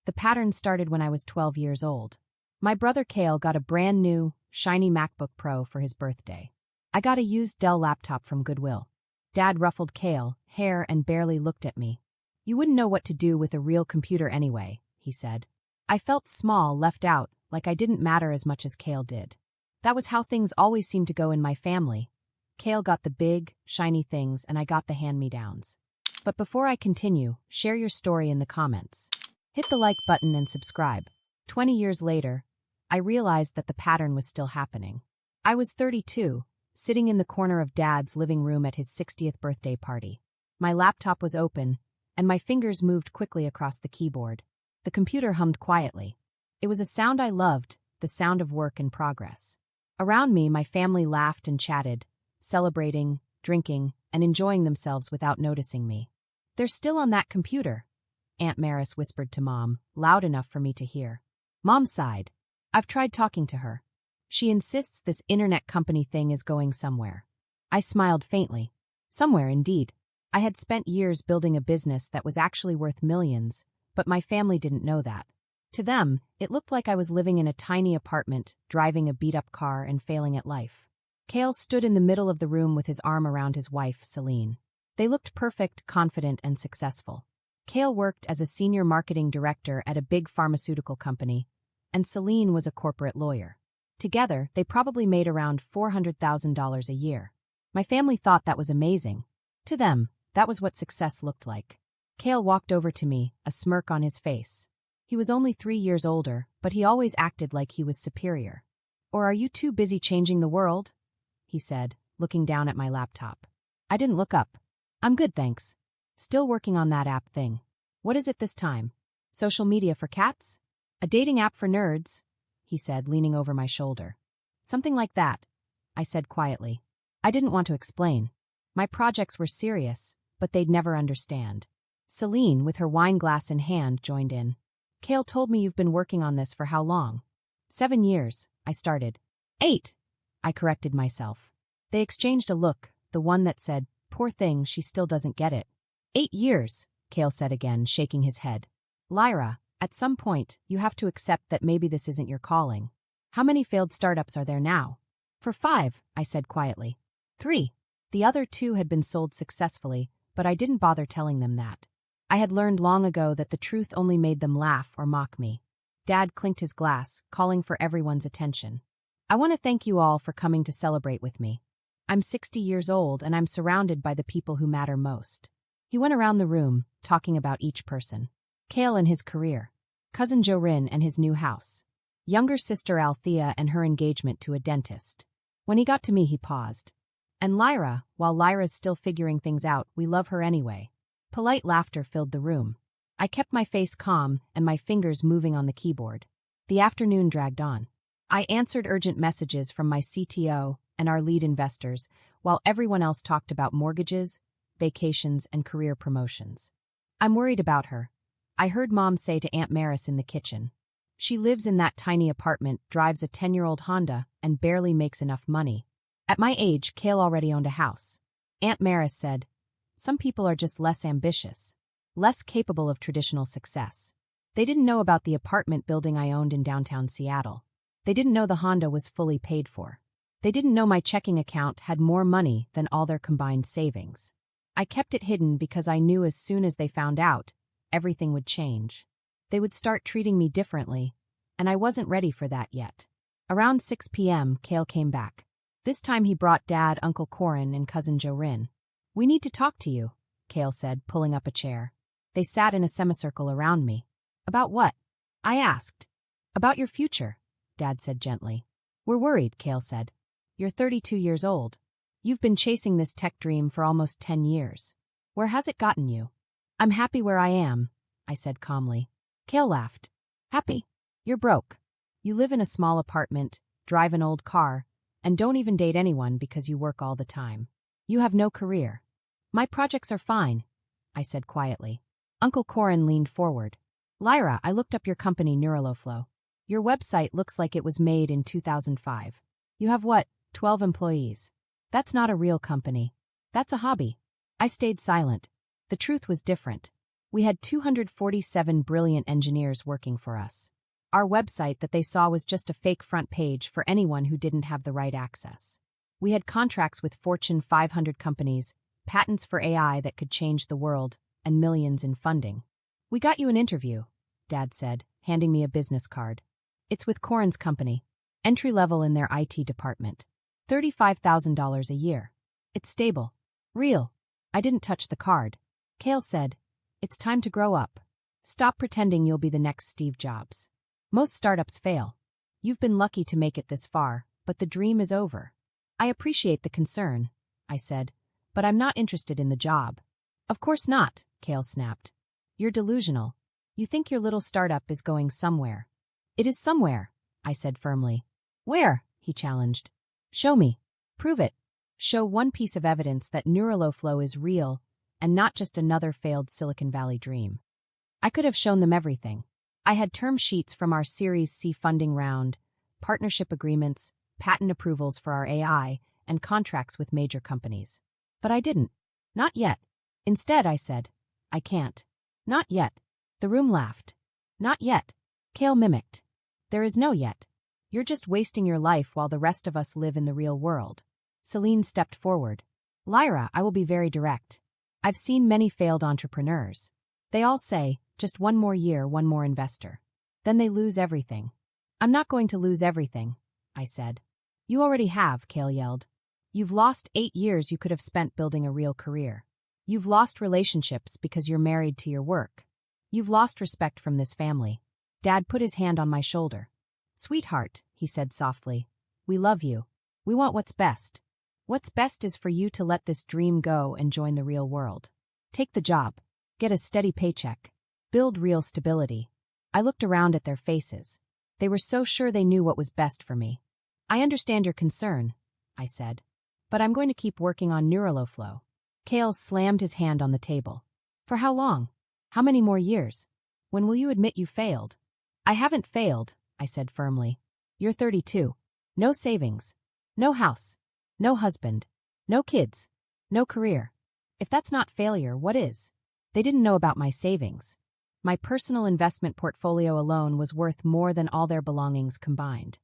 The pattern started when I was 12 years old. My brother Cale got a brand new, shiny MacBook Pro for his birthday. I got a used Dell laptop from Goodwill. Dad ruffled Cale, hair, and barely looked at me. "You wouldn't know what to do with a real computer anyway," he said. I felt small, left out, like I didn't matter as much as Cale did. That was how things always seemed to go in my family. Cale got the big, shiny things, and I got the hand-me-downs. But before I continue, share your story in the comments. Hit the like button and subscribe. 20 years later, I realized that the pattern was still happening. I was 32, sitting in the corner of Dad's living room at his 60th birthday party. My laptop was open, and my fingers moved quickly across the keyboard. The computer hummed quietly. It was a sound I loved, the sound of work in progress. Around me, my family laughed and chatted, celebrating, drinking, and enjoying themselves without noticing me. "They're still on that computer," Aunt Maris whispered to Mom, loud enough for me to hear. Mom sighed. "I've tried talking to her. She insists this internet company thing is going somewhere." I smiled faintly. Somewhere, indeed. I had spent years building a business that was actually worth millions, but my family didn't know that. To them, it looked like I was living in a tiny apartment, driving a beat-up car, and failing at life. Cale stood in the middle of the room with his arm around his wife, Celine. They looked perfect, confident, and successful. Cale worked as a senior marketing director at a big pharmaceutical company, and Celine was a corporate lawyer. Together, they probably made around $400,000 a year. My family thought that was amazing. To them, that was what success looked like. Cale walked over to me, a smirk on his face. He was only 3 years older, but he always acted like he was superior. "Or are you too busy changing the world?" he said, looking down at my laptop. I didn't look up. "I'm good, thanks. Still working on that app thing." "What is it this time? Social media for cats? A dating app for nerds?" he said, leaning over my shoulder. "Something like that," I said quietly. I didn't want to explain. My projects were serious, but they'd never understand. Celine, with her wine glass in hand, joined in. "Cale told me you've been working on this for how long?" 7 years, I started. 8, I corrected myself. They exchanged a look, the one that said, "Poor thing, she still doesn't get it." 8 years, Cale said again, shaking his head. "Lyra, at some point, you have to accept that maybe this isn't your calling. How many failed startups are there now?" "For 5, I said quietly. 3. The other 2 had been sold successfully, but I didn't bother telling them that. I had learned long ago that the truth only made them laugh or mock me. Dad clinked his glass, calling for everyone's attention. "I want to thank you all for coming to celebrate with me. I'm 60 years old and I'm surrounded by the people who matter most." He went around the room, talking about each person. Cale and his career. Cousin Jorin and his new house. Younger sister Althea and her engagement to a dentist. When he got to me, he paused. "And Lyra, while Lyra's still figuring things out, we love her anyway." Polite laughter filled the room. I kept my face calm and my fingers moving on the keyboard. The afternoon dragged on. I answered urgent messages from my CTO and our lead investors, while everyone else talked about mortgages, vacations, and career promotions. "I'm worried about her," I heard Mom say to Aunt Maris in the kitchen. "She lives in that tiny apartment, drives a 10-year-old Honda, and barely makes enough money." At my age, Cale already owned a house. Aunt Maris said, "Some people are just less ambitious, less capable of traditional success." They didn't know about the apartment building I owned in downtown Seattle. They didn't know the Honda was fully paid for. They didn't know my checking account had more money than all their combined savings. I kept it hidden because I knew as soon as they found out, everything would change. They would start treating me differently, and I wasn't ready for that yet. Around 6 p.m., Cale came back. This time he brought Dad, Uncle Corin, and Cousin Jorin. "We need to talk to you," Cale said, pulling up a chair. They sat in a semicircle around me. "About what?" I asked. "About your future," Dad said gently. "We're worried," Cale said. "You're 32 years old. You've been chasing this tech dream for almost 10 years. Where has it gotten you?" "I'm happy where I am," I said calmly. Cale laughed. "Happy? You're broke. You live in a small apartment, drive an old car, and don't even date anyone because you work all the time. You have no career." "My projects are fine," I said quietly. Uncle Corin leaned forward. "Lyra, I looked up your company Neuraloflow. Your website looks like it was made in 2005. You have what, 12 employees? That's not a real company. That's a hobby." I stayed silent. The truth was different. We had 247 brilliant engineers working for us. Our website that they saw was just a fake front page for anyone who didn't have the right access. We had contracts with Fortune 500 companies, patents for AI that could change the world, and millions in funding. "We got you an interview," Dad said, handing me a business card. "It's with Corin's company. Entry-level in their IT department. $35,000 a year. It's stable. Real." I didn't touch the card. Cale said, "It's time to grow up. Stop pretending you'll be the next Steve Jobs. Most startups fail. You've been lucky to make it this far, but the dream is over." "I appreciate the concern," I said, "but I'm not interested in the job." "Of course not," Cale snapped. "You're delusional. You think your little startup is going somewhere." "It is somewhere," I said firmly. "Where?" he challenged. "Show me. Prove it. Show one piece of evidence that Neuraloflow is real and not just another failed Silicon Valley dream." I could have shown them everything. I had term sheets from our Series C funding round, partnership agreements, patent approvals for our AI, and contracts with major companies. But I didn't. Not yet. Instead, I said, "I can't." "Not yet." The room laughed. "Not yet." Cale mimicked. "There is no yet. You're just wasting your life while the rest of us live in the real world." Celine stepped forward. "Lyra, I will be very direct. I've seen many failed entrepreneurs. They all say, just one more year, one more investor. Then they lose everything. I'm not going to lose everything," I said. "You already have," Cale yelled. "You've lost 8 years you could have spent building a real career. You've lost relationships because you're married to your work. You've lost respect from this family." Dad put his hand on my shoulder. "Sweetheart," he said softly, "we love you. We want what's best. What's best is for you to let this dream go and join the real world. Take the job. Get a steady paycheck. Build real stability." I looked around at their faces. They were so sure they knew what was best for me. "I understand your concern," I said, "but I'm going to keep working on Neuraloflow." Cale slammed his hand on the table. "For how long? How many more years? When will you admit you failed?" "I haven't failed," I said firmly. "You're 32. No savings. No house. No husband. No kids. No career. If that's not failure, what is?" They didn't know about my savings. My personal investment portfolio alone was worth more than all their belongings combined.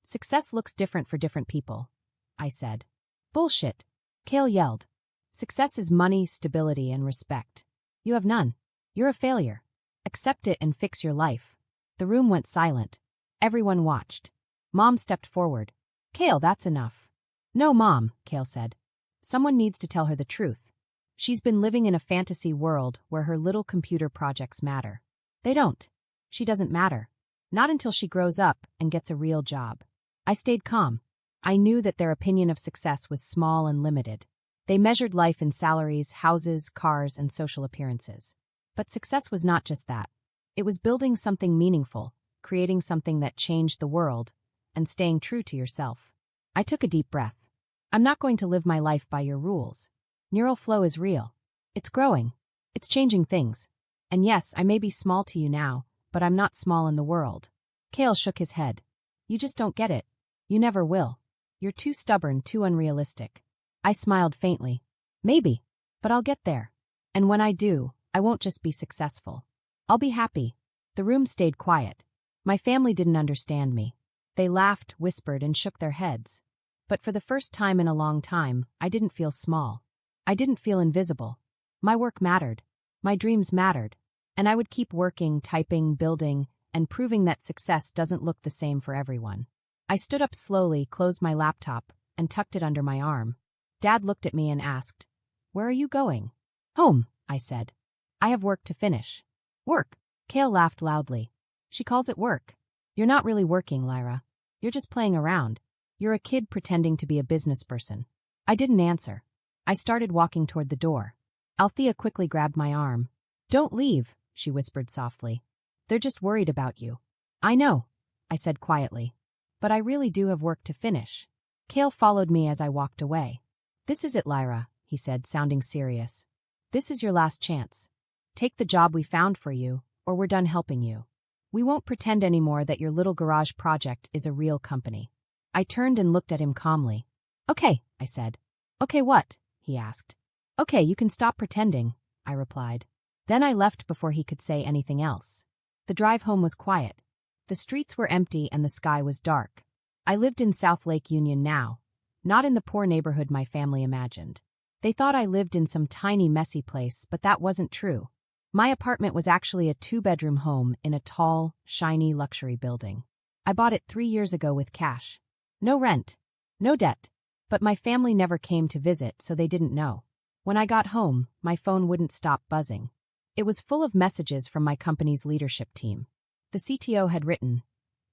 "Success looks different for different people," I said. "Bullshit," Cale yelled. "Success is money, stability, and respect. You have none. You're a failure. Accept it and fix your life." The room went silent. Everyone watched. Mom stepped forward. "Cale, that's enough." "No, Mom," Cale said. "Someone needs to tell her the truth. She's been living in a fantasy world where her little computer projects matter. They don't. She doesn't matter. Not until she grows up and gets a real job." I stayed calm. I knew that their opinion of success was small and limited. They measured life in salaries, houses, cars, and social appearances. But success was not just that. It was building something meaningful, creating something that changed the world, and staying true to yourself. I took a deep breath. "I'm not going to live my life by your rules. Neural flow is real. It's growing. It's changing things. And yes, I may be small to you now, but I'm not small in the world." Cale shook his head. "You just don't get it. You never will. You're too stubborn, too unrealistic." I smiled faintly. "Maybe, but I'll get there. And when I do, I won't just be successful. I'll be happy." The room stayed quiet. My family didn't understand me. They laughed, whispered, and shook their heads. But for the first time in a long time, I didn't feel small. I didn't feel invisible. My work mattered. My dreams mattered. And I would keep working, typing, building, and proving that success doesn't look the same for everyone. I stood up slowly, closed my laptop, and tucked it under my arm. Dad looked at me and asked, "Where are you going?" "Home," I said. "I have work to finish." "Work?" Cale laughed loudly. "She calls it work. You're not really working, Lyra. You're just playing around. You're a kid pretending to be a business person." I didn't answer. I started walking toward the door. Althea quickly grabbed my arm. "Don't leave," she whispered softly. "They're just worried about you." "I know," I said quietly. "But I really do have work to finish." Cale followed me as I walked away. "This is it, Lyra," he said, sounding serious. "This is your last chance. Take the job we found for you, or we're done helping you. We won't pretend anymore that your little garage project is a real company." I turned and looked at him calmly. "Okay," I said. "Okay what?" he asked. "Okay, you can stop pretending," I replied. Then I left before he could say anything else. The drive home was quiet. The streets were empty and the sky was dark. I lived in South Lake Union now, not in the poor neighborhood my family imagined. They thought I lived in some tiny, messy place, but that wasn't true. My apartment was actually a 2-bedroom home in a tall, shiny luxury building. I bought it 3 years ago with cash. No rent. No debt. But my family never came to visit, so they didn't know. When I got home, my phone wouldn't stop buzzing. It was full of messages from my company's leadership team. The CTO had written,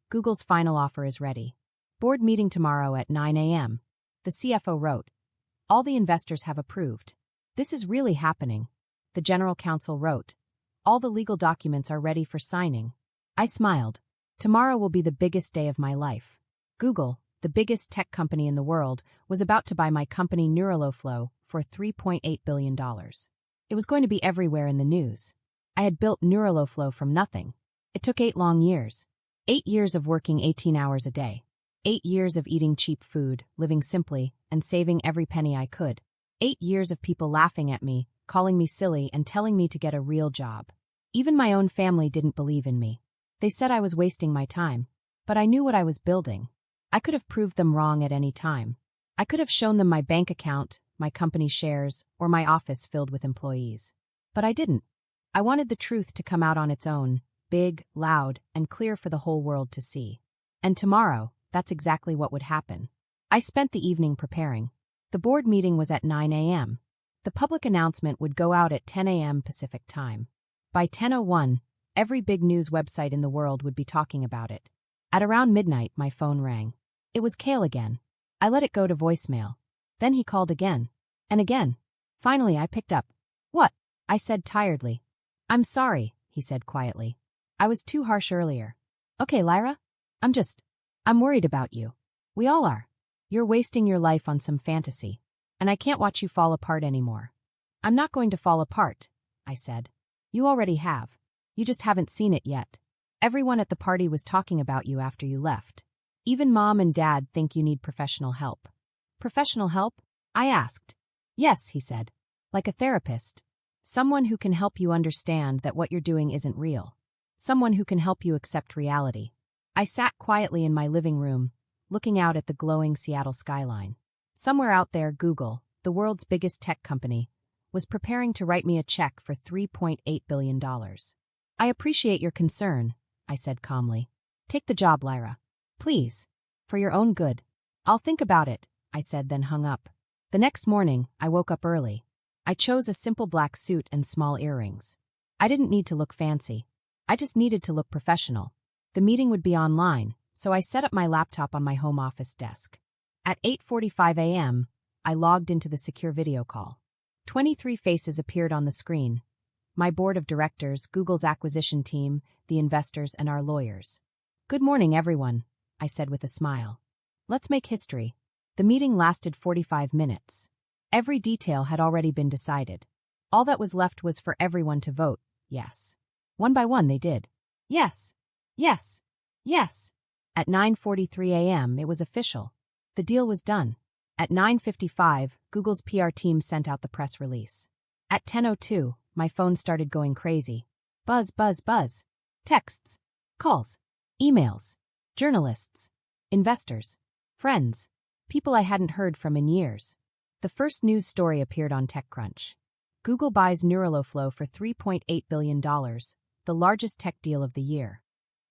"Google's final offer is ready. Board meeting tomorrow at 9 a.m. The CFO wrote, "All the investors have approved. This is really happening." The general counsel wrote, "All the legal documents are ready for signing." I smiled. Tomorrow will be the biggest day of my life. Google, the biggest tech company in the world, was about to buy my company Neuraloflow for $3.8 billion. It was going to be everywhere in the news. I had built Neuraloflow from nothing. It took 8 long years. 8 years of working 18 hours a day. 8 years of eating cheap food, living simply, and saving every penny I could. 8 years of people laughing at me, calling me silly, and telling me to get a real job. Even my own family didn't believe in me. They said I was wasting my time. But I knew what I was building. I could have proved them wrong at any time. I could have shown them my bank account, my company shares, or my office filled with employees. But I didn't. I wanted the truth to come out on its own, big, loud, and clear for the whole world to see. And tomorrow, that's exactly what would happen. I spent the evening preparing. The board meeting was at 9 a.m. The public announcement would go out at 10 a.m. Pacific time. By 10:01, every big news website in the world would be talking about it. At around midnight, my phone rang. It was Cale again. I let it go to voicemail. Then he called again. And again. Finally, I picked up. "What?" I said tiredly. "I'm sorry," he said quietly. "I was too harsh earlier." "Okay, Lyra. I'm worried about you. We all are. You're wasting your life on some fantasy. And I can't watch you fall apart anymore." "I'm not going to fall apart," I said. "You already have. You just haven't seen it yet. Everyone at the party was talking about you after you left. Even Mom and Dad think you need professional help." "Professional help?" I asked. "Yes," he said. "Like a therapist. Someone who can help you understand that what you're doing isn't real. Someone who can help you accept reality." I sat quietly in my living room, looking out at the glowing Seattle skyline. Somewhere out there, Google, the world's biggest tech company, was preparing to write me a check for $3.8 billion. "I appreciate your concern," I said calmly. "Take the job, Lyra. Please. For your own good." "I'll think about it," I said, then hung up. The next morning, I woke up early. I chose a simple black suit and small earrings. I didn't need to look fancy. I just needed to look professional. The meeting would be online, so I set up my laptop on my home office desk. At 8:45 a.m., I logged into the secure video call. 23 faces appeared on the screen. My board of directors, Google's acquisition team, the investors, and our lawyers. "Good morning, everyone," I said with a smile. "Let's make history." The meeting lasted 45 minutes. Every detail had already been decided. All that was left was for everyone to vote, yes. One by one they did. Yes. Yes. Yes. At 9:43 a.m., it was official. The deal was done. At 9:55, Google's PR team sent out the press release. At 10:02, my phone started going crazy. Buzz, buzz, buzz. Texts. Calls. Emails. Journalists. Investors. Friends. People I hadn't heard from in years. The first news story appeared on TechCrunch. Google buys Neuraloflow for $3.8 billion, the largest tech deal of the year.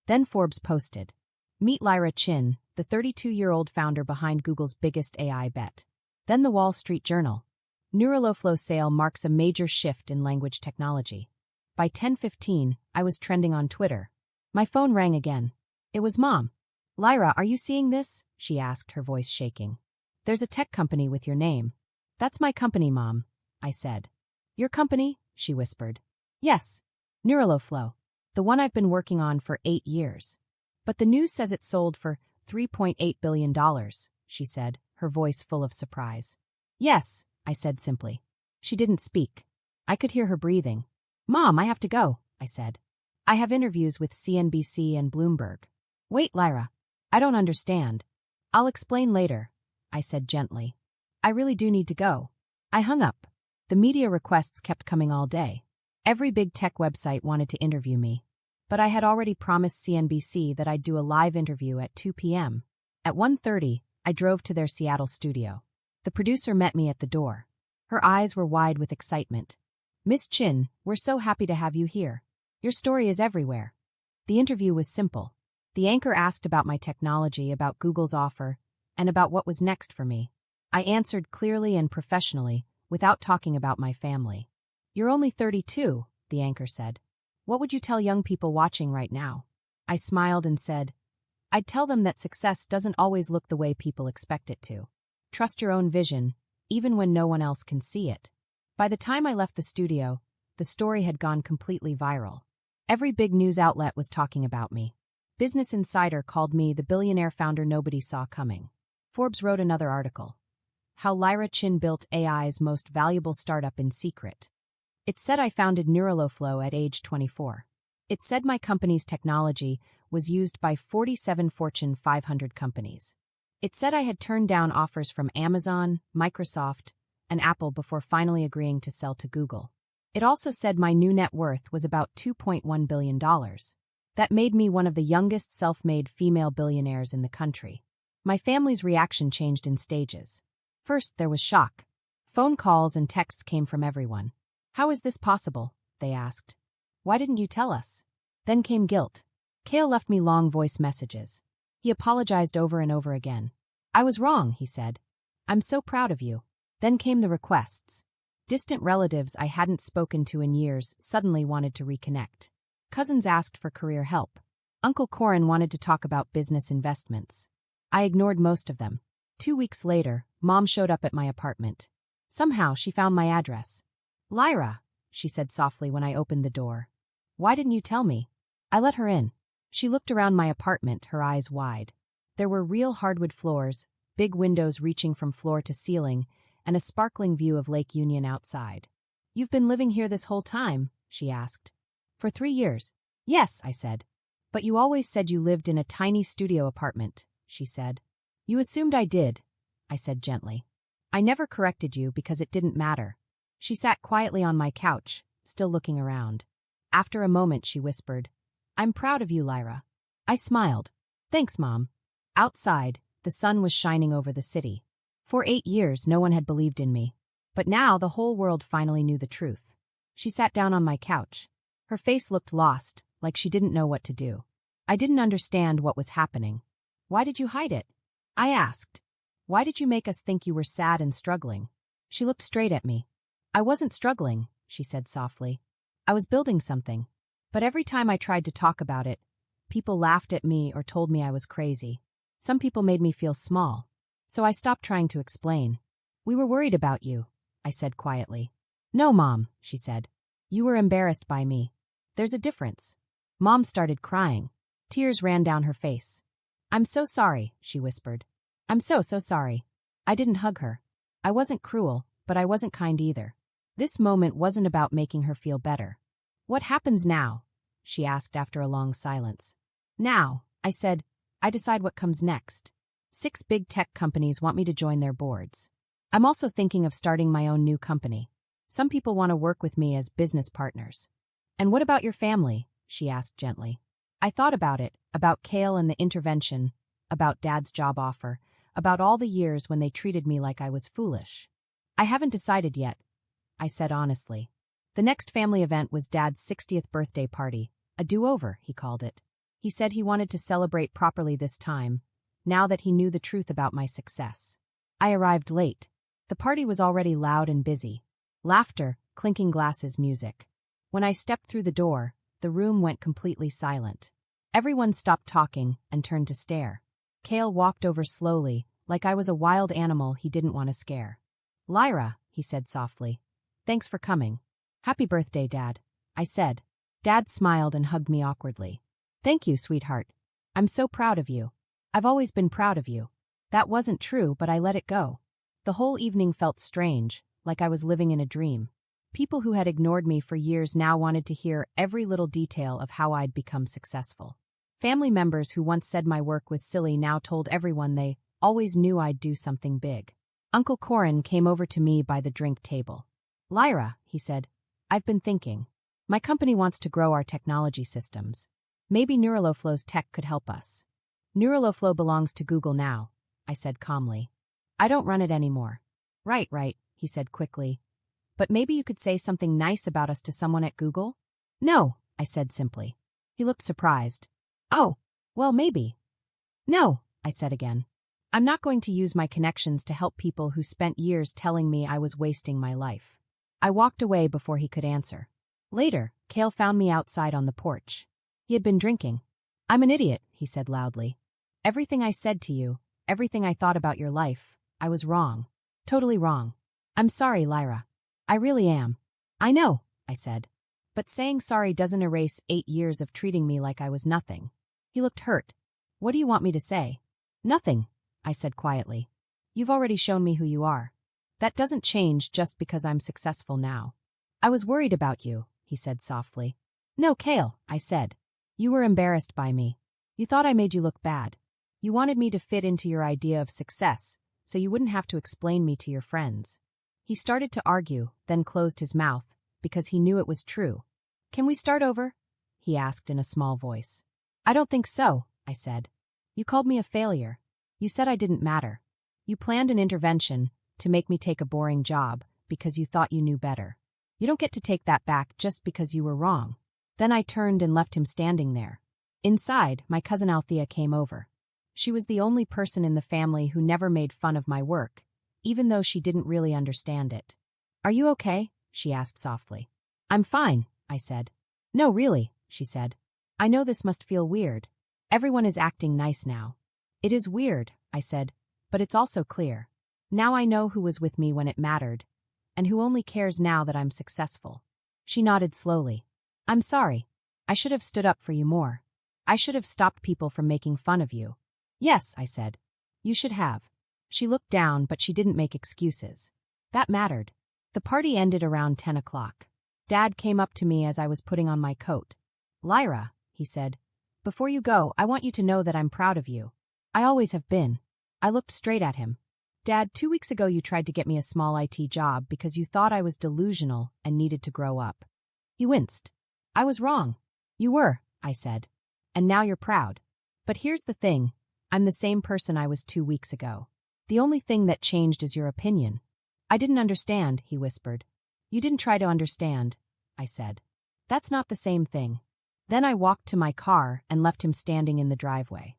Then Forbes posted, "Meet Lyra Chin, the 32-year-old founder behind Google's biggest AI bet." Then the Wall Street Journal. Neuraloflow sale marks a major shift in language technology. By 10:15, I was trending on Twitter. My phone rang again. It was Mom. "Lyra, are you seeing this?" she asked, her voice shaking. "There's a tech company with your name." "That's my company, Mom," I said. "Your company?" she whispered. "Yes. Neuraloflow. The one I've been working on for 8 years. But the news says it sold for $3.8 billion, she said, her voice full of surprise. "Yes," I said simply. She didn't speak. I could hear her breathing. "Mom, I have to go," I said. "I have interviews with CNBC and Bloomberg." "Wait, Lyra. I don't understand." "I'll explain later," I said gently. "I really do need to go." I hung up. The media requests kept coming all day. Every big tech website wanted to interview me. But I had already promised CNBC that I'd do a live interview at 2 p.m. At 1:30, I drove to their Seattle studio. The producer met me at the door. Her eyes were wide with excitement. "Miss Chin, we're so happy to have you here. Your story is everywhere." The interview was simple. The anchor asked about my technology, about Google's offer, and about what was next for me. I answered clearly and professionally, without talking about my family. "You're only 32, the anchor said. "What would you tell young people watching right now?" I smiled and said, "I'd tell them that success doesn't always look the way people expect it to. Trust your own vision, even when no one else can see it." By the time I left the studio, the story had gone completely viral. Every big news outlet was talking about me. Business Insider called me the billionaire founder nobody saw coming. Forbes wrote another article. How Lyra Chin built AI's most valuable startup in secret. It said I founded Neuraloflow at age 24. It said my company's technology was used by 47 Fortune 500 companies. It said I had turned down offers from Amazon, Microsoft, and Apple before finally agreeing to sell to Google. It also said my new net worth was about $2.1 billion. That made me one of the youngest self-made female billionaires in the country. My family's reaction changed in stages. First, there was shock. Phone calls and texts came from everyone. "How is this possible?" they asked. "Why didn't you tell us?" Then came guilt. Cale left me long voice messages. He apologized over and over again. "I was wrong," he said. "I'm so proud of you." Then came the requests. Distant relatives I hadn't spoken to in years suddenly wanted to reconnect. Cousins asked for career help. Uncle Corin wanted to talk about business investments. I ignored most of them. 2 weeks later, Mom showed up at my apartment. Somehow, she found my address. "Lyra," she said softly when I opened the door. "Why didn't you tell me?" I let her in. She looked around my apartment, her eyes wide. There were real hardwood floors, big windows reaching from floor to ceiling, and a sparkling view of Lake Union outside. "You've been living here this whole time?" she asked. "For 3 years. "Yes," I said. "But you always said you lived in a tiny studio apartment," she said. "You assumed I did," I said gently. "I never corrected you because it didn't matter." She sat quietly on my couch, still looking around. After a moment, she whispered, "I'm proud of you, Lyra." I smiled. "Thanks, Mom." Outside, the sun was shining over the city. For 8 years, no one had believed in me. But now the whole world finally knew the truth. She sat down on my couch. Her face looked lost, like she didn't know what to do. I didn't understand what was happening. "Why did you hide it?" I asked. "Why did you make us think you were sad and struggling?" She looked straight at me. "I wasn't struggling," she said softly. "I was building something. But every time I tried to talk about it, people laughed at me or told me I was crazy. Some people made me feel small. So I stopped trying to explain. "We were worried about you," I said quietly. "No, Mom," she said. "You were embarrassed by me. There's a difference." Mom started crying. Tears ran down her face. "I'm so sorry," she whispered. "I'm so sorry." I didn't hug her. I wasn't cruel, but I wasn't kind either. This moment wasn't about making her feel better. "What happens now?" she asked after a long silence. "Now," I said, "I decide what comes next. 6 big tech companies want me to join their boards. I'm also thinking of starting my own new company. Some people want to work with me as business partners." "And what about your family?" she asked gently. I thought about it, about Cale and the intervention, about Dad's job offer, about all the years when they treated me like I was foolish. "I haven't decided yet," I said honestly. The next family event was Dad's 60th birthday party, a do-over, he called it. He said he wanted to celebrate properly this time, now that he knew the truth about my success. I arrived late. The party was already loud and busy. Laughter, clinking glasses, music. When I stepped through the door, the room went completely silent. Everyone stopped talking and turned to stare. Cale walked over slowly, like I was a wild animal he didn't want to scare. "Lyra," he said softly. "Thanks for coming." "Happy birthday, Dad," I said. Dad smiled and hugged me awkwardly. "Thank you, sweetheart. I'm so proud of you. I've always been proud of you." That wasn't true, but I let it go. The whole evening felt strange, like I was living in a dream. People who had ignored me for years now wanted to hear every little detail of how I'd become successful. Family members who once said my work was silly now told everyone they always knew I'd do something big. Uncle Corin came over to me by the drink table. "Lyra," he said, "I've been thinking. My company wants to grow our technology systems. Maybe Neuraloflow's tech could help us. Neuraloflow belongs to Google now, I said calmly. I don't run it anymore. Right, he said quickly. But maybe you could say something nice about us to someone at Google? No, I said simply. He looked surprised. Oh, well, maybe. No, I said again. I'm not going to use my connections to help people who spent years telling me I was wasting my life. I walked away before he could answer. Later, Cale found me outside on the porch. He had been drinking. I'm an idiot, he said loudly. Everything I said to you, everything I thought about your life, I was wrong. Totally wrong. I'm sorry, Lyra. I really am. I know, I said. But saying sorry doesn't erase 8 years of treating me like I was nothing. He looked hurt. What do you want me to say? Nothing, I said quietly. You've already shown me who you are. That doesn't change just because I'm successful now. I was worried about you, he said softly. No, Cale, I said. You were embarrassed by me. You thought I made you look bad. You wanted me to fit into your idea of success, so you wouldn't have to explain me to your friends. He started to argue, then closed his mouth, because he knew it was true. Can we start over? He asked in a small voice. I don't think so, I said. You called me a failure. You said I didn't matter. You planned an intervention to make me take a boring job because you thought you knew better. You don't get to take that back just because you were wrong. Then I turned and left him standing there. Inside, my cousin Althea came over. She was the only person in the family who never made fun of my work, even though she didn't really understand it. Are you okay? She asked softly. I'm fine, I said. No, really, she said. I know this must feel weird. Everyone is acting nice now. It is weird, I said, but it's also clear. Now I know who was with me when it mattered, and who only cares now that I'm successful. She nodded slowly. I'm sorry. I should have stood up for you more. I should have stopped people from making fun of you. Yes, I said. You should have. She looked down, but she didn't make excuses. That mattered. The party ended around 10 o'clock. Dad came up to me as I was putting on my coat. Lyra, he said, before you go, I want you to know that I'm proud of you. I always have been. I looked straight at him. Dad, 2 weeks ago you tried to get me a small IT job because you thought I was delusional and needed to grow up. He winced. I was wrong. You were, I said. And now you're proud. But here's the thing. I'm the same person I was 2 weeks ago. The only thing that changed is your opinion. I didn't understand, he whispered. You didn't try to understand, I said. That's not the same thing. Then I walked to my car and left him standing in the driveway.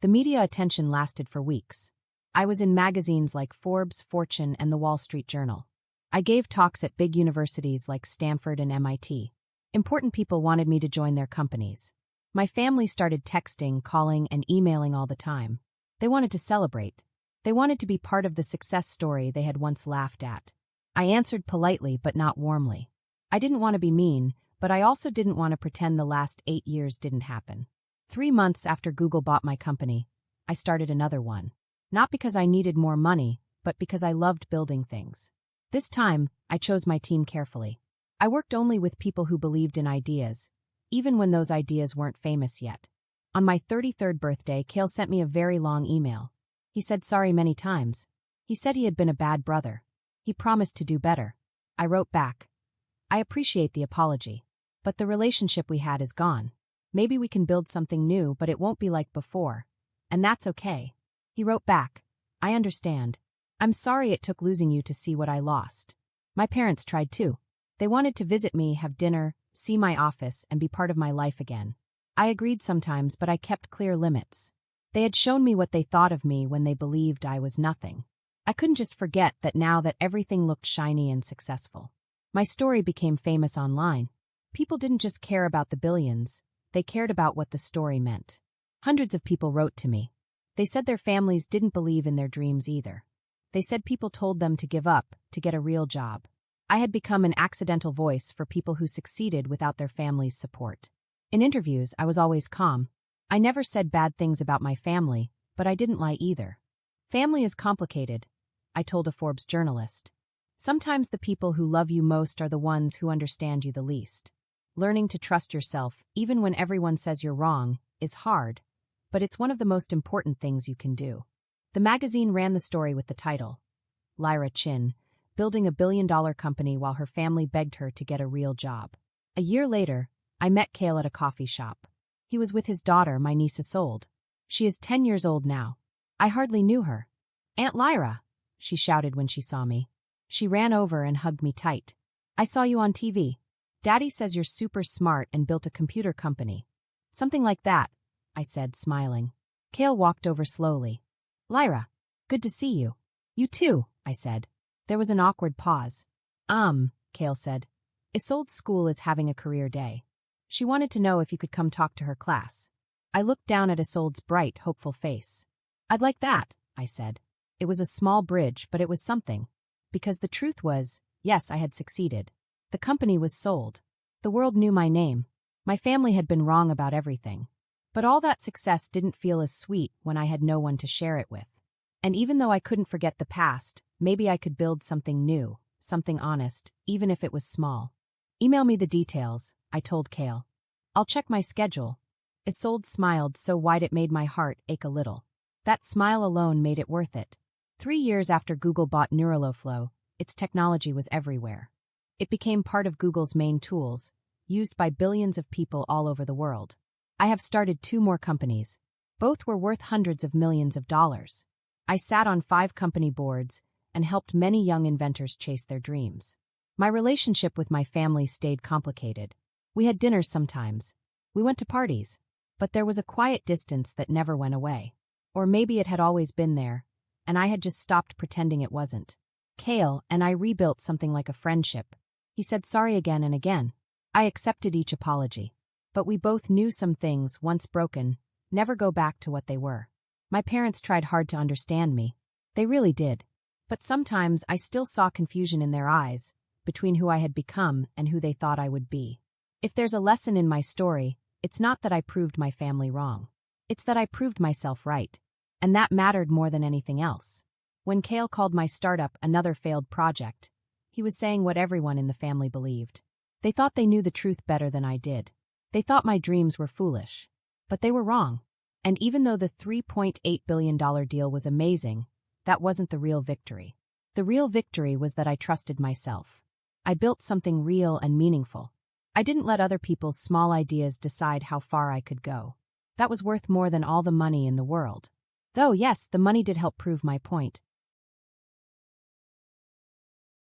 The media attention lasted for weeks. I was in magazines like Forbes, Fortune, and the Wall Street Journal. I gave talks at big universities like Stanford and MIT. Important people wanted me to join their companies. My family started texting, calling, and emailing all the time. They wanted to celebrate. They wanted to be part of the success story they had once laughed at. I answered politely but not warmly. I didn't want to be mean, but I also didn't want to pretend the last 8 years didn't happen. 3 months after Google bought my company, I started another one. Not because I needed more money, but because I loved building things. This time, I chose my team carefully. I worked only with people who believed in ideas, even when those ideas weren't famous yet. On my 33rd birthday, Cale sent me a very long email. He said sorry many times. He said he had been a bad brother. He promised to do better. I wrote back. I appreciate the apology. But the relationship we had is gone. Maybe we can build something new, but it won't be like before. And that's okay. He wrote back. I understand. I'm sorry it took losing you to see what I lost. My parents tried too. They wanted to visit me, have dinner, see my office, and be part of my life again. I agreed sometimes, but I kept clear limits. They had shown me what they thought of me when they believed I was nothing. I couldn't just forget that now that everything looked shiny and successful. My story became famous online. People didn't just care about the billions, they cared about what the story meant. Hundreds of people wrote to me. They said their families didn't believe in their dreams either. They said people told them to give up, to get a real job. I had become an accidental voice for people who succeeded without their family's support. In interviews, I was always calm. I never said bad things about my family, but I didn't lie either. Family is complicated, I told a Forbes journalist. Sometimes the people who love you most are the ones who understand you the least. Learning to trust yourself, even when everyone says you're wrong, is hard, but it's one of the most important things you can do. The magazine ran the story with the title, Lyra Chin, building a billion-dollar company while her family begged her to get a real job. A year later, I met Cale at a coffee shop. He was with his daughter, my niece Isolde. She is 10 years old now. I hardly knew her. "Aunt Lyra," she shouted when she saw me. She ran over and hugged me tight. "I saw you on TV. Daddy says you're super smart and built a computer company." "Something like that," I said, smiling. Cale walked over slowly. "Lyra, good to see you." "You too," I said. There was an awkward pause. Cale said. "Isolde's school is having a career day. She wanted to know if you could come talk to her class." I looked down at Isolde's bright, hopeful face. "I'd like that," I said. It was a small bridge, but it was something. Because the truth was, yes, I had succeeded. The company was sold. The world knew my name. My family had been wrong about everything. But all that success didn't feel as sweet when I had no one to share it with. And even though I couldn't forget the past, maybe I could build something new, something honest, even if it was small. "Email me the details," I told Cale. "I'll check my schedule." Isolde smiled so wide it made my heart ache a little. That smile alone made it worth it. 3 years after Google bought Neuraloflow, its technology was everywhere. It became part of Google's main tools, used by billions of people all over the world. I have started 2 more companies. Both were worth hundreds of millions of dollars. I sat on 5 company boards and helped many young inventors chase their dreams. My relationship with my family stayed complicated. We had dinners sometimes. We went to parties. But there was a quiet distance that never went away. Or maybe it had always been there, and I had just stopped pretending it wasn't. Cale and I rebuilt something like a friendship. He said sorry again and again. I accepted each apology. But we both knew some things, once broken, never go back to what they were. My parents tried hard to understand me. They really did. But sometimes I still saw confusion in their eyes, between who I had become and who they thought I would be. If there's a lesson in my story, it's not that I proved my family wrong. It's that I proved myself right. And that mattered more than anything else. When Cale called my startup another failed project, he was saying what everyone in the family believed. They thought they knew the truth better than I did. They thought my dreams were foolish. But they were wrong. And even though the $3.8 billion deal was amazing, that wasn't the real victory. The real victory was that I trusted myself. I built something real and meaningful. I didn't let other people's small ideas decide how far I could go. That was worth more than all the money in the world. Though, yes, the money did help prove my point.